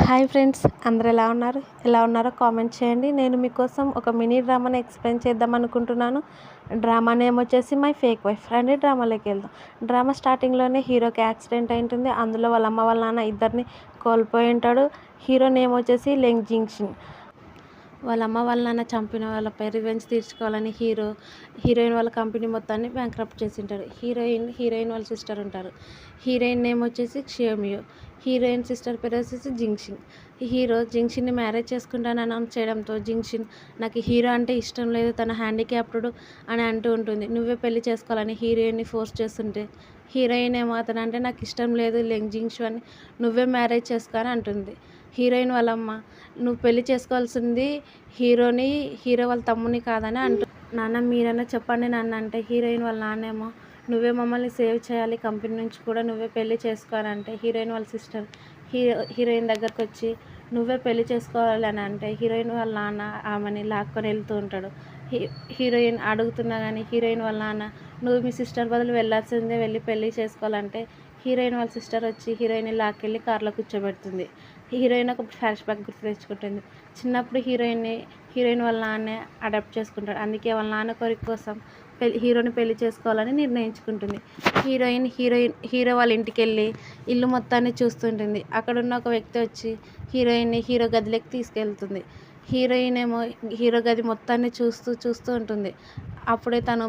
Hi friends, అందరూ ఎలా ఉన్నారో కామెంట్ చేయండి. నేను మీకోసం ఒక మినీ డ్రామాని ఎక్స్ప్లెయిన్ చేద్దాం అనుకుంటున్నాను. డ్రామా నేమ్ వచ్చేసి మై ఫేక్ వైఫ్. రండి డ్రామాలోకి వెళ్దాం. డ్రామా స్టార్టింగ్లోనే హీరోకి యాక్సిడెంట్ అయి ఉంటుంది. అందులో వాళ్ళ అమ్మ వాళ్ళ నాన్న ఇద్దరిని కోల్పోయి ఉంటాడు. హీరో నేమ్ వచ్చేసి లెంగ్ జింగ్షిన్. వాళ్ళ అమ్మ వాళ్ళ నాన్న చంపిన వాళ్ళపై రివెంజ్ తీర్చుకోవాలని హీరోయిన్ వాళ్ళ కంపెనీ మొత్తాన్ని బ్యాంక్రప్ట్ చేసి ఉంటారు. హీరోయిన్ వాళ్ళ సిస్టర్ ఉంటారు. హీరోయిన్ నేమ్ వచ్చేసి క్షియోమియో. హీరోయిన్ సిస్టర్ పేరు వచ్చేసి జింగ్షిన్. హీరో జింగ్షిన్ని మ్యారేజ్ చేసుకుంటానని అనౌన్స్ చేయడంతో జింగ్షిన్ నాకు హీరో అంటే ఇష్టం లేదు, తన హ్యాండిక్యాప్డ్ అని అంటూ ఉంటుంది. నువ్వే పెళ్లి చేసుకోవాలని హీరోయిన్ని ఫోర్స్ చేస్తుంటే హీరోయిన్ ఏమో అతనంటే నాకు ఇష్టం లేదు లెంగ్ జింగ్షుని నువ్వే మ్యారేజ్ చేసుకో అని అంటుంది. హీరోయిన్ వాళ్ళమ్మ నువ్వు పెళ్లి చేసుకోవాల్సింది హీరో వాళ్ళ తమ్ముని కాదని నాన్న మీరన్నా చెప్పండి నాన్న అంటే హీరోయిన్ వాళ్ళ నాన్నేమో నువ్వే మమ్మల్ని సేవ్ చేయాలి, కంపెనీ నుంచి కూడా నువ్వే పెళ్లి చేసుకోవాలంటే హీరోయిన్ వాళ్ళ సిస్టర్ హీరోయిన్ దగ్గరకు వచ్చి నువ్వే పెళ్లి చేసుకోవాలి అని అంటే హీరోయిన్ వాళ్ళ నాన్న ఆమెని లాక్కొని వెళ్తూ ఉంటాడు. హీరోయిన్ అడుగుతున్నా కానీ హీరోయిన్ వాళ్ళ నాన్న నువ్వు మీ సిస్టర్ బదులు వెళ్ళాల్సిందే, వెళ్ళి పెళ్లి చేసుకోవాలంటే హీరోయిన్ వాళ్ళ సిస్టర్ వచ్చి హీరోయిన్ని లాక్కెళ్ళి కార్లో కూర్చోబెడుతుంది. హీరోయిన్ ఒక ఫ్లాష్ బ్యాక్ గుర్తు తెచ్చుకుంటుంది. చిన్నప్పుడు హీరోయిన్ వాళ్ళ నాన్నే అడాప్ట్ చేసుకుంటాడు. అందుకే వాళ్ళ నాన్న కోరిక కోసం హీరోని పెళ్లి చేసుకోవాలని నిర్ణయించుకుంటుంది. హీరో వాళ్ళ ఇంటికి వెళ్ళి ఇల్లు మొత్తాన్ని చూస్తుంటుంది. అక్కడున్న ఒక వ్యక్తి వచ్చి హీరోయిన్ని హీరో గదిలోకి తీసుకెళ్తుంది. హీరోయిన్ ఏమో హీరో గది మొత్తాన్ని చూస్తూ ఉంటుంది. అప్పుడే తను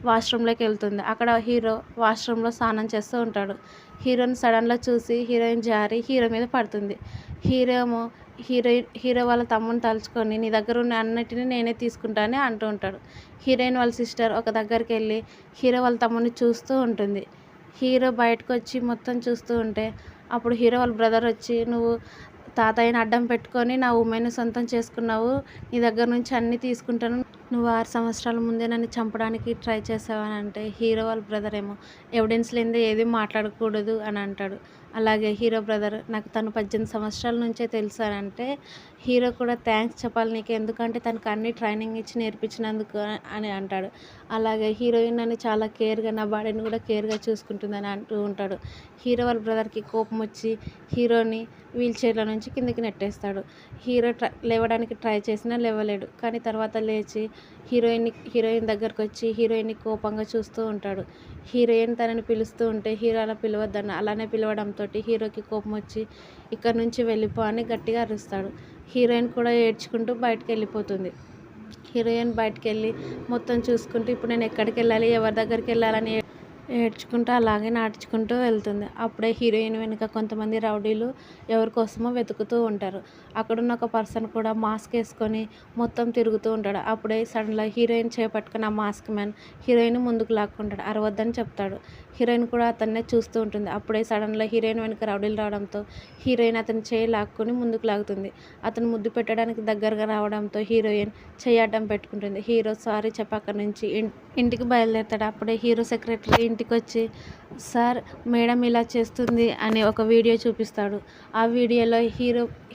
వాష్రూమ్లోకి వెళ్తుంది. అక్కడ హీరో వాష్రూమ్లో స్నానం చేస్తూ ఉంటాడు. హీరోని సడన్గా చూసి హీరోయిన్ జారి హీరో మీద పడుతుంది. హీరో వాళ్ళ తమ్ముని తలుచుకొని నీ దగ్గర ఉన్న అన్నిటినీ నేనే తీసుకుంటానని అంటూ ఉంటాడు. హీరోయిన్ వాళ్ళ సిస్టర్ ఒక దగ్గరికి వెళ్ళి హీరో వాళ్ళ తమ్ముని చూస్తూ ఉంటుంది. హీరో బయటకు వచ్చి మొత్తం చూస్తూ ఉంటే అప్పుడు హీరో వాళ్ళ బ్రదర్ వచ్చి నువ్వు తాతయ్యని అడ్డం పెట్టుకొని నా ఉమెన్ని సొంతం చేసుకున్నావు, నీ దగ్గర నుంచి అన్నీ తీసుకుంటాను, నువ్వు 6 సంవత్సరాల ముందే నన్ను చంపడానికి ట్రై చేసావని అంటే హీరో వాళ్ళ బ్రదర్ ఏమో ఎవిడెన్స్ లేనిదే ఏది మాట్లాడకూడదు అని అంటాడు. అలాగే హీరో బ్రదర్ నాకు తను 18 సంవత్సరాల నుంచే తెలుసు అని అంటే హీరో కూడా థ్యాంక్స్ చెప్పాలి నీకు, ఎందుకంటే తనకు అన్ని ట్రైనింగ్ ఇచ్చి నేర్పించినందుకు అని అంటాడు. అలాగే హీరోయిన్ అని చాలా కేర్గా నా బాడీని కూడా కేర్గా చూసుకుంటుందని అంటూ ఉంటాడు. హీరో వాళ్ళ బ్రదర్కి కోపం వచ్చి హీరోని వీల్ చైర్లో నుంచి కిందికి నెట్టేస్తాడు. హీరో లేవడానికి ట్రై చేసినా లేవలేడు. కానీ తర్వాత లేచి హీరోయిన్ దగ్గరకు వచ్చి హీరోయిన్ని కోపంగా చూస్తూ ఉంటాడు. హీరోయిన్ తనని పిలుస్తూ ఉంటే హీరో అలా పిలవద్దన్న అలానే పిలవడంతో హీరోకి కోపం వచ్చి ఇక్కడ నుంచి వెళ్ళిపో అని గట్టిగా అరుస్తాడు. హీరోయిన్ కూడా ఏడ్చుకుంటూ బయటకు వెళ్ళిపోతుంది. హీరోయిన్ బయటకు వెళ్ళి మొత్తం చూసుకుంటూ ఇప్పుడు నేను ఎక్కడికి వెళ్ళాలి, ఎవరి దగ్గరికి వెళ్ళాలని ఏడ్చుకుంటూ అలాగే నడుచుకుంటూ వెళ్తుంది. అప్పుడే హీరోయిన్ వెనుక కొంతమంది రౌడీలు ఎవరి కోసమో వెతుకుతూ ఉంటారు. అక్కడున్న ఒక పర్సన్ కూడా మాస్క్ వేసుకొని మొత్తం తిరుగుతూ ఉంటాడు. అప్పుడే సడన్గా హీరోయిన్ చేపట్టుకుని ఆ మాస్క్ మ్యాన్ హీరోయిన్ ముందుకు లాక్కుంటాడు. అరవద్దని చెప్తాడు. హీరోయిన్ కూడా అతన్నే చూస్తూ ఉంటుంది. అప్పుడే సడన్గా హీరోయిన్ వెనుక రౌడీలు రావడంతో హీరోయిన్ అతని చేయి లాక్కొని ముందుకు లాగుతుంది. అతను ముద్దు పెట్టడానికి దగ్గరగా రావడంతో హీరోయిన్ చేయి అడ్డం పెట్టుకుంటుంది. హీరో సారీ చెప్పి అక్కడి నుంచి ఇంటికి బయలుదేరుతాడు. అప్పుడే హీరో సెక్రటరీ ఇంటికి వచ్చి సార్ మేడం ఇలా చేస్తుంది అని ఒక వీడియో చూపిస్తాడు. ఆ వీడియోలో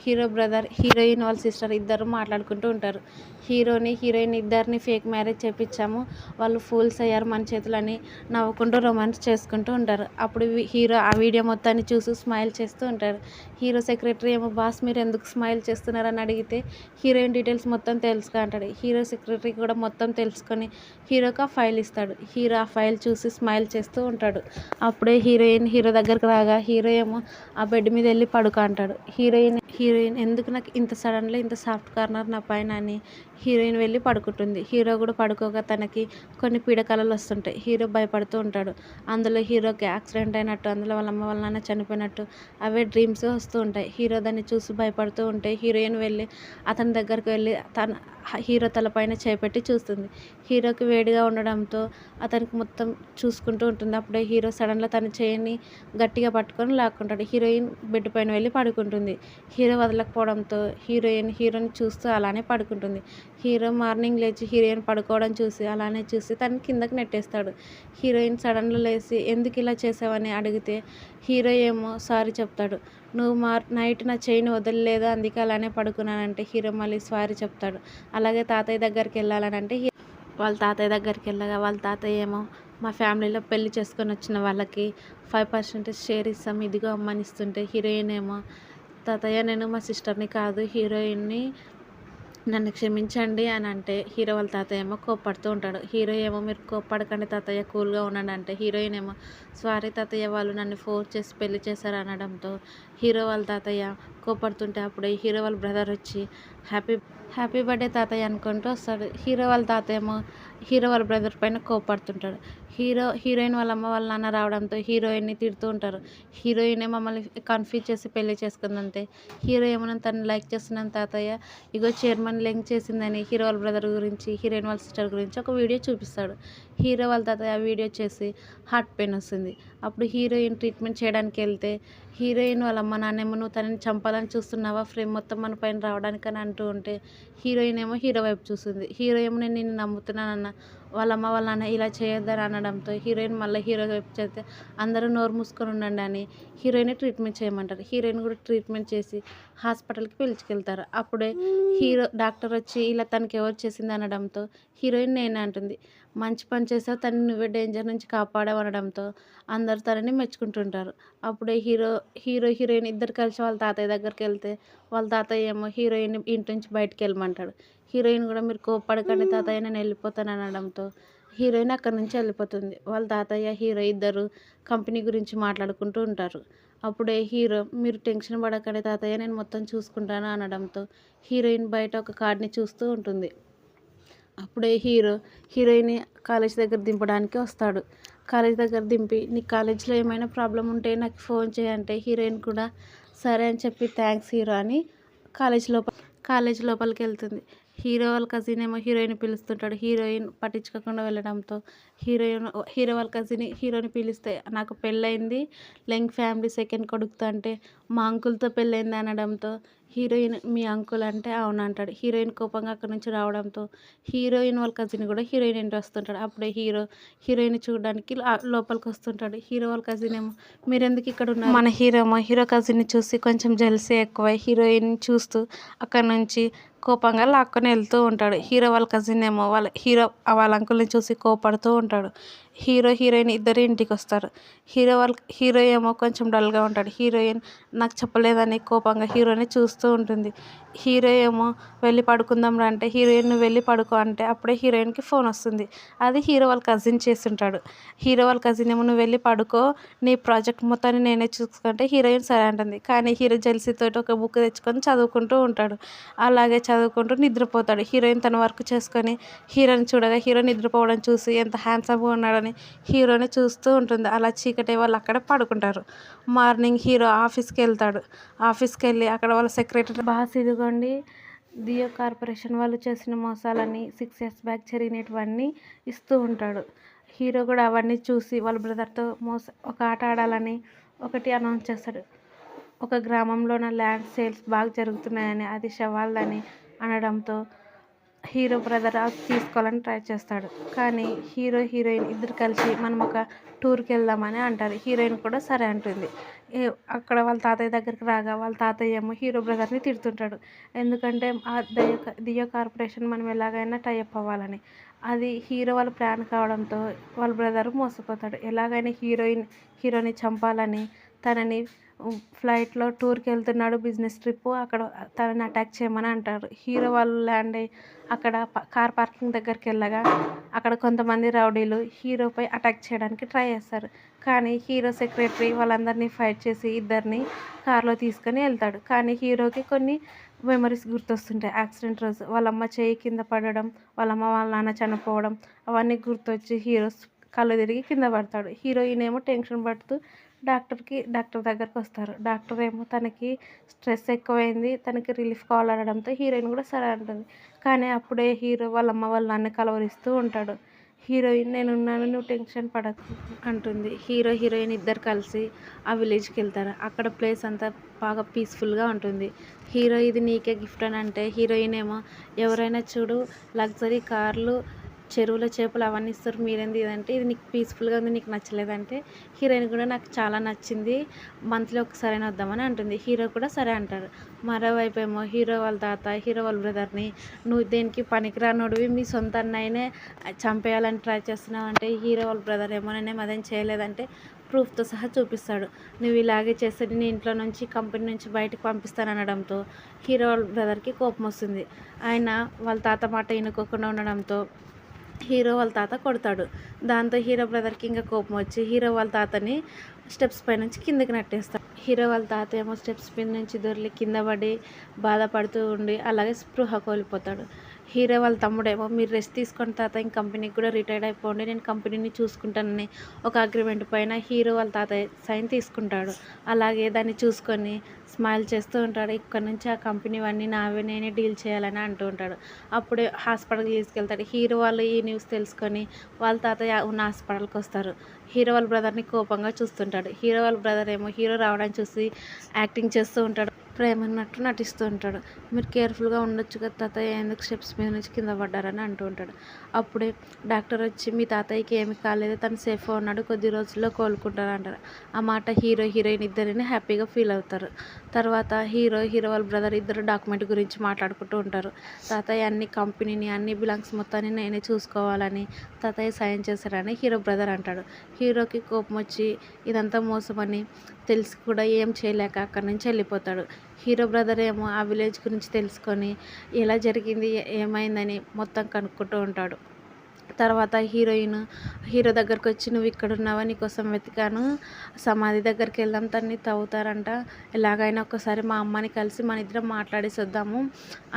హీరో బ్రదర్ హీరోయిన్ వాళ్ళ సిస్టర్ ఇద్దరు మాట్లాడుకుంటూ ఉంటారు. హీరోయిన్ ఇద్దరిని ఫేక్ మ్యారేజ్ చేపించాము, వాళ్ళు ఫూల్స్ అయ్యారు మన చేతులని నవ్వుకుంటూ రొమాన్స్ చేసుకుంటూ ఉంటారు. అప్పుడు హీరో ఆ వీడియో మొత్తాన్ని చూసి స్మైల్ చేస్తూ ఉంటారు. హీరో సెక్రటరీ ఏమో బాస్ మీరు ఎందుకు స్మైల్ చేస్తున్నారని అడిగితే హీరోయిన్ డీటెయిల్స్ మొత్తం తెలుసుగా అంటాడు. హీరో సెక్రటరీ కూడా మొత్తం తెలుసుకొని హీరోకి ఆ ఫైల్ ఇస్తాడు. హీరో ఆ ఫైల్ చూసి స్మైల్ చేస్తూ ఉంటాడు. అప్పుడే హీరో దగ్గరకు రాగా హీరో ఏమో ఆ బెడ్ మీద వెళ్ళి పడుకో అంటాడు. హీరోయిన్ ఎందుకు నాకు ఇంత సడన్గా ఇంత సాఫ్ట్ కార్నర్ నా పైన అని హీరోయిన్ వెళ్ళి పడుకుంటుంది. హీరో కూడా పడుకోగా తనకి కొన్ని పీడకలలు వస్తుంటాయి. హీరో భయపడుతూ ఉంటాడు. అందులో హీరోకి యాక్సిడెంట్ అయినట్టు, అందులో వాళ్ళ అమ్మ వాళ్ళ నాన్న చనిపోయినట్టు అవే డ్రీమ్స్ వస్తూ ఉంటాయి. హీరో దాన్ని చూసి భయపడుతూ ఉంటే హీరోయిన్ వెళ్ళి అతని దగ్గరకు వెళ్ళి హీరో తలపైన చేపెట్టి చూస్తుంది. హీరోకి వేడిగా ఉండడంతో అతనికి మొత్తం చూసుకుంటూ ఉంటుంది. అప్పుడే హీరో సడన్గా తన చేయిని గట్టిగా పట్టుకొని లాక్కుంటాడు. హీరోయిన్ బెడ్ పైన వెళ్ళి పడుకుంటుంది. హీరో వదలకపోవడంతో హీరోని చూస్తూ అలానే పడుకుంటుంది. హీరో మార్నింగ్ లేచి హీరోయిన్ పడుకోవడం చూసి అలానే చూసి తను కిందకి నెట్టేస్తాడు. హీరోయిన్ సడన్గా లేచి ఎందుకు ఇలా చేసావని అడిగితే హీరో ఏమో సారీ చెప్తాడు. నువ్వు నైట్ నా చైన్ వదలలేదు అందుకే అలానే పడుకున్నానంటే హీరో మళ్ళీ సారీ చెప్తాడు. అలాగే తాతయ్య దగ్గరికి వెళ్ళాలని అంటే వాళ్ళ తాతయ్య దగ్గరికి వెళ్ళగా వాళ్ళ తాతయ్య ఏమో మా ఫ్యామిలీలో పెళ్లి చేసుకొని వచ్చిన వాళ్ళకి 5% షేర్ ఇస్తాం ఇదిగో అమ్మని ఇస్తుంటే హీరోయిన్ ఏమో తాతయ్య నేను మా సిస్టర్ని కాదు హీరోయిన్ని, నన్ను క్షమించండి అని అంటే హీరో వాళ్ళ తాతయ్య ఏమో కోప్పడుతూ ఉంటాడు. హీరో ఏమో మీరు కోప్పడకండి తాతయ్య కూల్గా ఉండండి అంటే హీరోయిన్ ఏమో సారీ తాతయ్య వాళ్ళు నన్ను ఫోర్స్ చేసి పెళ్లి చేశారు అనడంతో హీరో వాళ్ళ తాతయ్య కోప్పడుతుంటే అప్పుడే హీరో వాళ్ళ బ్రదర్ వచ్చి హ్యాపీ హ్యాపీ బర్త్డే తాతయ్య అనుకుంటూ వస్తాడు. హీరో వాళ్ళ తాతయ్య ఏమో హీరో వాళ్ళ బ్రదర్ పైన కోప్పడుతుంటాడు. హీరోయిన్ వాళ్ళ అమ్మ వాళ్ళ నాన్న రావడంతో హీరోయిన్ని తిడుతూ ఉంటారు. హీరోయినే మమ్మల్ని కన్ఫ్యూజ్ చేసి పెళ్లి చేసుకుందంతే. హీరో ఏమో తను లైక్ చేస్తున్నాను తాతయ్య, ఇగో చైర్మన్ లింక్ చేసిందని హీరో వాళ్ళ బ్రదర్ గురించి హీరోయిన్ వాళ్ళ సిస్టర్ గురించి ఒక వీడియో చూపిస్తాడు. హీరో వాళ్ళ తాతయ్య ఆ వీడియో చేసి హార్ట్ పెయిన్ వస్తుంది. అప్పుడు హీరోయిన్ ట్రీట్మెంట్ చేయడానికి వెళ్తే హీరోయిన్ వాళ్ళ అమ్మ నాన్నేమో నువ్వు తనని చంపాలని చూస్తున్నావా, ఫ్రేమ్ మొత్తం మన పైన రావడానికి అని అంటూ ఉంటే హీరోయిన్ ఏమో హీరో వైపు చూస్తుంది. హీరో ఏమో నేను నిన్ను నమ్ముతున్నానన్న, వాళ్ళ అమ్మ వాళ్ళ నాన్న ఇలా చేయొద్దని అనడంతో హీరోయిన్ మళ్ళీ హీరో వైపు చేస్తే అందరూ నోరు మూసుకొని ఉండండి అని హీరోయిన్ ట్రీట్మెంట్ చేయమంటారు. హీరోయిన్ కూడా ట్రీట్మెంట్ చేసి హాస్పిటల్కి పిలుచుకెళ్తారు. అప్పుడే డాక్టర్ వచ్చి ఇలా తనకి ఎవరు చేసింది అనడంతో హీరోయిన్ నేనే అంటుంది. మంచి పని చేసావు, తనని నువ్వే డేంజర్ నుంచి కాపాడావు అనడంతో అందరు తనని మెచ్చుకుంటుంటారు. అప్పుడే హీరోయిన్ ఇద్దరు కలిసి వాళ్ళ తాతయ్య దగ్గరికి వెళ్తే వాళ్ళ తాతయ్య ఏమో హీరోయిన్ ఇంటి నుంచి బయటికి వెళ్ళమంటాడు. హీరోయిన్ కూడా మీరు కోప్పడకండి తాతయ్య నేను వెళ్ళిపోతాను అనడంతో హీరోయిన్ అక్కడి నుంచి వెళ్ళిపోతుంది. వాళ్ళ తాతయ్య హీరో ఇద్దరు కంపెనీ గురించి మాట్లాడుకుంటూ ఉంటారు. అప్పుడే హీరో మీరు టెన్షన్ పడకండి తాతయ్య నేను మొత్తం చూసుకుంటాను అనడంతో హీరోయిన్ బయట ఒక కార్డ్ని చూస్తూ ఉంటుంది. అప్పుడే హీరోయిన్ కాలేజ్ దగ్గర దింపడానికి వస్తాడు. కాలేజ్ దగ్గర దింపి నీ కాలేజ్లో ఏమైనా ప్రాబ్లం ఉంటే నాకు ఫోన్ చేయంటే హీరోయిన్ కూడా సరే అని చెప్పి థ్యాంక్స్ హీరో అని కాలేజ్ లోపలికి వెళ్తుంది. హీరో వాళ్ళ కజిన్ ఏమో హీరోయిన్ పిలుస్తుంటాడు. హీరోయిన్ పట్టించుకోకుండా వెళ్ళడంతో హీరో వాళ్ళ కజిన్ హీరోని పిలిస్తే నాకు పెళ్ళయింది లెంగ్ ఫ్యామిలీ సెకండ్ కొడుకుతో అంటే మా అంకుల్తో పెళ్ళైంది అనడంతో హీరోయిన్ మీ అంకుల్ అంటే అవునంటాడు. హీరోయిన్ కోపంగా అక్కడి నుంచి రావడంతో హీరోయిన్ వాళ్ళ కజిన్ కూడా హీరోయిన్ ఇంటి వస్తుంటాడు. అప్పుడే హీరోయిన్ చూడడానికి లోపలికి వస్తుంటాడు. హీరో వాళ్ళ కజిన్ ఏమో మీరెందుకు ఇక్కడ ఉన్నారు, మన హీరో కజిన్ని చూసి కొంచెం జెలసీ ఎక్కువై హీరోయిన్ చూస్తూ అక్కడ నుంచి కోపంగా లాక్కొని వెళ్తూ ఉంటాడు. హీరో వాళ్ళ కజిన్ ఏమో వాళ్ళ అంకుల్ని చూసి కోపడుతూ ఉంటాడు. హీరోయిన్ ఇద్దరు ఇంటికి వస్తారు. హీరో ఏమో కొంచెం డల్గా ఉంటాడు. హీరోయిన్ నాకు చెప్పలేదని కోపంగా హీరోని చూస్తూ ఉంటుంది. హీరో ఏమో వెళ్ళి పడుకుందాం రా అంటే హీరోయిన్ నువ్వు వెళ్ళి పడుకో అంటే అప్పుడే హీరోయిన్కి ఫోన్ వస్తుంది. అది హీరో వాళ్ళ కజిన్ చేస్తుంటాడు. హీరో వాళ్ళ కజిన్ ఏమో నువ్వు వెళ్ళి పడుకో నీ ప్రాజెక్ట్ మొత్తాన్ని నేనే చూసుకుంటే హీరోయిన్ సరే అంటుంది. కానీ హీరో జెల్సీతో ఒక బుక్ తెచ్చుకొని చదువుకుంటూ ఉంటాడు. అలాగే చదువుకుంటూ నిద్రపోతాడు. హీరోయిన్ తన వర్క్ చేసుకొని హీరోని చూడగా హీరో నిద్రపోవడం చూసి ఎంత హ్యాండ్సమ్గా ఉన్నాడని హీరోని చూస్తూ ఉంటుంది. అలా చీకటి వాళ్ళు అక్కడ పడుకుంటారు. మార్నింగ్ హీరో ఆఫీస్కి వెళ్తాడు. ఆఫీస్కి వెళ్ళి అక్కడ వాళ్ళ సెక్రటరీ బాస్ ఇదిగోండి దియో కార్పొరేషన్ వాళ్ళు చేసిన మోసాలని 6 years బ్యాక్ జరిగినటువన్నీ ఇస్తూ ఉంటాడు. హీరో కూడా అవన్నీ చూసి వాళ్ళ బ్రదర్తో ఒక ఆట ఆడాలని ఒకటి అనౌన్స్ చేస్తాడు. ఒక గ్రామంలోన ల్యాండ్ సేల్స్ బాగా జరుగుతున్నాయని అది శవాల్దని అనడంతో హీరో బ్రదర్ అది తీసుకోవాలని ట్రై చేస్తాడు. కానీ హీరోయిన్ ఇద్దరు కలిసి మనం ఒక టూర్కి వెళ్దామని అంటారు. హీరోయిన్ కూడా సరే అంటుంది. అక్కడ వాళ్ళ తాతయ్య దగ్గరికి రాగా వాళ్ళ తాతయ్య ఏమో హీరో బ్రదర్ని తిడుతుంటాడు. ఎందుకంటే ఆ దియో కార్పొరేషన్ మనం ఎలాగైనా టైఅప్ అవ్వాలని. అది హీరో వాళ్ళ ప్లాన్ కావడంతో వాళ్ళ బ్రదర్ మోసపోతాడు. ఎలాగైనా హీరోని చంపాలని తనని ఫ్లైట్లో టూర్కి వెళ్తున్నాడు బిజినెస్ ట్రిప్, అక్కడ తనని అటాక్ చేయమని అంటారు. హీరో వాళ్ళు ల్యాండ్ అయ్యి అక్కడ కార్ పార్కింగ్ దగ్గరికి వెళ్ళగా అక్కడ కొంతమంది రౌడీలు హీరోపై అటాక్ చేయడానికి ట్రై చేస్తారు. కానీ హీరో సెక్రటరీ వాళ్ళందరినీ ఫైట్ చేసి ఇద్దరిని కార్లో తీసుకొని వెళ్తాడు. కానీ హీరోకి కొన్ని మెమరీస్ గుర్తొస్తుంటాయి. యాక్సిడెంట్ రోజు వాళ్ళ అమ్మ చేయి కింద పడడం, వాళ్ళ అమ్మ వాళ్ళ నాన్న చనిపోవడం అవన్నీ గుర్తొచ్చి హీరో కళ్ళు తిరిగి కింద పడతాడు. హీరోయిన్ ఏమో టెన్షన్ పడుతూ డాక్టర్ దగ్గరకు వస్తారు. డాక్టర్ ఏమో తనకి స్ట్రెస్ ఎక్కువైంది, తనకి రిలీఫ్ కావాలనడంతో హీరోయిన్ కూడా సరే అంటుంది. కానీ అప్పుడే హీరో వాళ్ళ అమ్మ వాళ్ళ నాన్న కలవరిస్తూ ఉంటాడు. హీరోయిన్ నేనున్నాను నువ్వు టెన్షన్ పడకు అంటుంది. హీరోయిన్ ఇద్దరు కలిసి ఆ విలేజ్కి వెళ్తారు. అక్కడ ప్లేస్ అంతా బాగా పీస్ఫుల్గా ఉంటుంది. హీరో ఇది నీకే గిఫ్ట్ అని అంటే హీరోయిన్ ఏమో ఎవరైనా చూడు లగ్జరీ కార్లు చెరువుల చేపలు అవన్నీ ఇస్తారు మీరేంది ఇదంటే ఇది నీకు పీస్ఫుల్గా ఉంది నీకు నచ్చలేదంటే హీరోయిన్ కూడా నాకు చాలా నచ్చింది మంత్లీ ఒకసారైనా వద్దామని అంటుంది. హీరో కూడా సరే అంటాడు. మరోవైపు ఏమో హీరో వాళ్ళ తాత హీరో వాళ్ళ బ్రదర్ని నువ్వు దేనికి పనికిరానోడివి మీ సొంత అన్నయ్యనే చంపేయాలని ట్రై చేస్తున్నావు అంటే హీరో వాళ్ళ బ్రదర్ ఏమో నేనేం అదేం చేయలేదంటే ప్రూఫ్తో సహా చూపిస్తాడు. నువ్వు ఇలాగే చేస్తే నేను ఇంట్లో నుంచి కంపెనీ నుంచి బయటకు పంపిస్తాననడంతో హీరో వాళ్ళ బ్రదర్కి కోపం వస్తుంది. ఆయన వాళ్ళ తాత మాట వినుకోకుండా ఉండడంతో హీరో వాళ్ళ తాత కొడతాడు. దాంతో హీరో బ్రదర్కి ఇంకా కోపం వచ్చి హీరో వాళ్ళ తాతని స్టెప్స్ పై నుంచి కిందకి నెట్టేస్తాడు. హీరో వాళ్ళ తాత ఏమో స్టెప్స్ పై నుంచి దొర్లి కింద పడి బాధపడుతూ ఉండి అలాగే స్పృహ కోల్పోతాడు. హీరో వాళ్ళ తమ్ముడేమో మీరు రెస్ట్ తీసుకొని తాత ఇంక కంపెనీకి కూడా రిటైర్డ్ అయిపోండి, నేను కంపెనీని చూసుకుంటానని ఒక అగ్రిమెంట్ పైన హీరో వాళ్ళ తాత సైన్ తీసుకుంటాడు. అలాగే దాన్ని చూసుకొని స్మైల్ చేస్తూ ఉంటాడు. ఇక్కడ నుంచి ఆ కంపెనీ అన్నీ నావే, నేనే డీల్ చేయాలని అంటూ ఉంటాడు. అప్పుడే హాస్పిటల్కి తీసుకెళ్తాడు. హీరో వాళ్ళు ఈ న్యూస్ తెలుసుకొని వాళ్ళ తాతయ్య ఉన్న హాస్పిటల్కి వస్తారు. హీరో వాళ్ళ బ్రదర్ని కోపంగా చూస్తుంటాడు. హీరో వాళ్ళ బ్రదర్ ఏమో హీరో రావడానికి చూసి యాక్టింగ్ చేస్తూ ఉంటాడు, ప్రేమన్నట్టు నటిస్తూ ఉంటాడు. మీరు కేర్ఫుల్గా ఉండొచ్చు కదా తాతయ్య, ఎందుకు స్టెప్స్ మీద నుంచి కింద పడ్డారని అంటూ ఉంటాడు. అప్పుడే డాక్టర్ వచ్చి మీ తాతయ్యకి ఏమి కాలేదు, తను సేఫ్గా ఉన్నాడు, కొద్ది రోజుల్లో కోలుకుంటారు అంటారు. ఆ మాట హీరో హీరోయిన్ ఇద్దరిని హ్యాపీగా ఫీల్ అవుతారు. తర్వాత హీరో వాళ్ళ బ్రదర్ ఇద్దరు డాక్యుమెంట్ గురించి మాట్లాడుకుంటూ ఉంటారు. తాతయ్య అన్ని కంపెనీని అన్ని బిలాంగ్స్ మొత్తాన్ని నేనే చూసుకోవాలని తాతయ్య సైన్ చేశారని హీరో బ్రదర్ అంటాడు. హీరోకి కోపం వచ్చి ఇదంతా మోసమని తెలిసి కూడా ఏం చేయలేక అక్కడి నుంచి వెళ్ళిపోతాడు. హీరో బ్రదర్ ఏమో ఆ విలేజ్ గురించి తెలుసుకొని ఎలా జరిగింది ఏమైందని మొత్తం కనుక్కుంటూ ఉంటాడు. తర్వాత హీరో దగ్గరకు వచ్చి నువ్వు ఇక్కడ ఉన్నావా, నీకోసం వెతికాను, సమాధి దగ్గరికి వెళ్దాం, తన్ని తవ్వుతారంట, ఎలాగైనా ఒకసారి మా అమ్మని కలిసి మన ఇద్దరం మాట్లాడేసి వద్దాము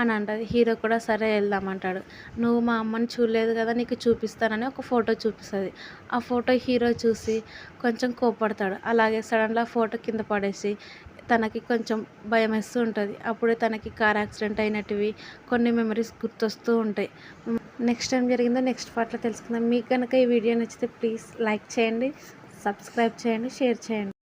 అని అంటది. హీరో కూడా సరే వెళ్దామంటాడు. నువ్వు మా అమ్మని చూడలేదు కదా, నీకు చూపిస్తానని ఒక ఫోటో చూపిస్తుంది. ఆ ఫోటో హీరో చూసి కొంచెం కోపడతాడు. అలాగే సడన్గా ఫోటో కింద పడేసి తనకి కొంచెం భయం వేస్తూ ఉంటుంది. అప్పుడే తనకి కార్ యాక్సిడెంట్ అయినట్టువి కొన్ని మెమరీస్ గుర్తొస్తూ ఉంటాయి. నెక్స్ట్ టైం జరిగిందో నెక్స్ట్ పార్ట్లో తెలుసుకుందాం. మీకు కనుక ఈ వీడియో నచ్చితే ప్లీజ్ లైక్ చేయండి, సబ్స్క్రైబ్ చేయండి, షేర్ చేయండి.